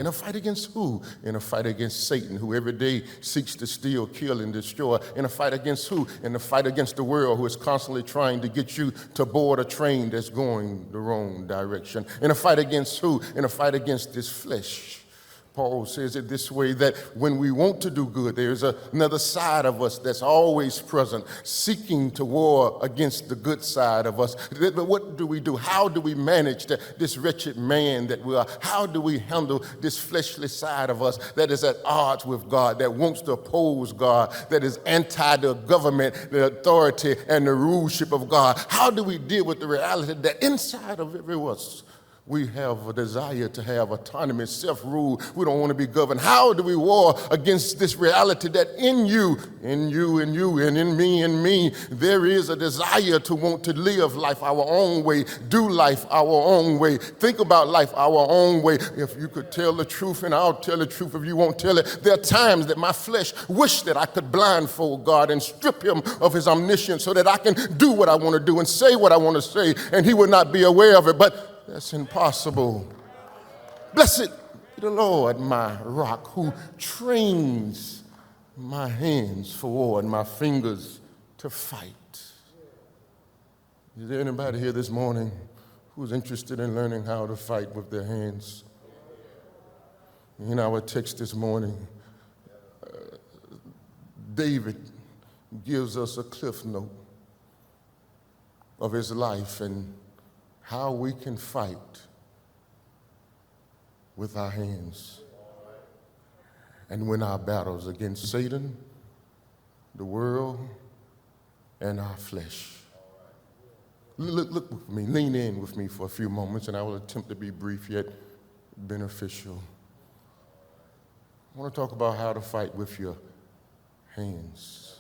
In a fight against who? In a fight against Satan, who every day seeks to steal, kill, and destroy. In a fight against who? In a fight against the world, who is constantly trying to get you to board a train that's going the wrong direction. In a fight against who? In a fight against this flesh. Paul says it this way, that when we want to do good, there's another side of us that's always present, seeking to war against the good side of us. But what do we do? How do we manage this wretched man that we are? How do we handle this fleshly side of us that is at odds with God, that wants to oppose God, that is anti the government, the authority, and the ruleship of God? How do we deal with the reality that inside of every one of us, we have a desire to have autonomy, self-rule. We don't want to be governed. How do we war against this reality that in you, and in me, there is a desire to want to live life our own way, do life our own way, think about life our own way. If you could tell the truth, and I'll tell the truth if you won't tell it, there are times that my flesh wish that I could blindfold God and strip him of his omniscience so that I can do what I want to do and say what I want to say, and he would not be aware of it. But that's impossible. Blessed be the Lord, my rock, who trains my hands for war and my fingers to fight. Is there anybody here this morning who's interested in learning how to fight with their hands? In our text this morning, David gives us a cliff note of his life and how we can fight with our hands and win our battles against Satan, the world, and our flesh. Look with me, lean in with me for a few moments, and I will attempt to be brief yet beneficial. I want to talk about how to fight with your hands.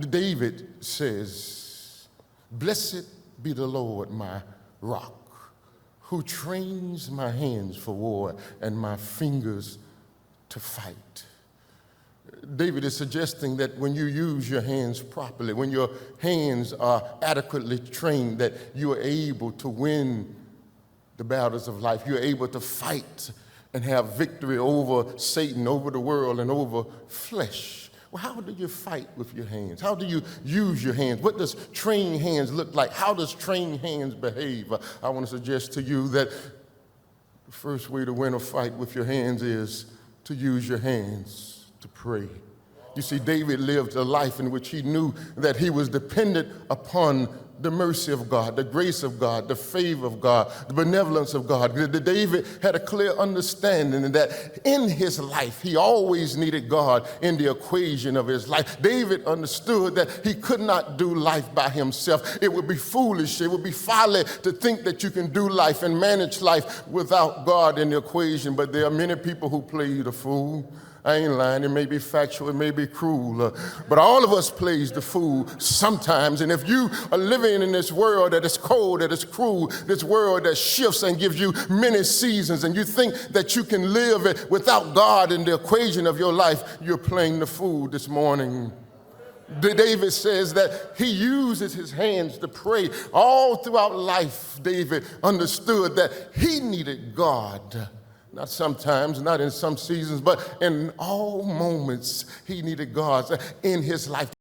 David says, "Blessed be the Lord, my rock, who trains my hands for war and my fingers to fight." David is suggesting that when you use your hands properly, when your hands are adequately trained, that you are able to win the battles of life. You're able to fight and have victory over Satan, over the world, and over flesh. Well, how do you fight with your hands? How do you use your hands? What does trained hands look like? How does trained hands behave? I want to suggest to you that the first way to win a fight with your hands is to use your hands to pray. You see, David lived a life in which he knew that he was dependent upon the mercy of God, the grace of God, the favor of God, the benevolence of God. David had a clear understanding that in his life, he always needed God in the equation of his life. David understood that he could not do life by himself. It would be foolish, it would be folly to think that you can do life and manage life without God in the equation. But there are many people who play the fool. I ain't lying. It may be factual, it may be cruel, but all of us plays the fool sometimes. And if you are living in this world that is cold, that is cruel, this world that shifts and gives you many seasons, and you think that you can live it without God in the equation of your life, you're playing the fool this morning. David says that he uses his hands to pray. All throughout life, David understood that he needed God. Not sometimes, not in some seasons, but in all moments, he needed God in his life.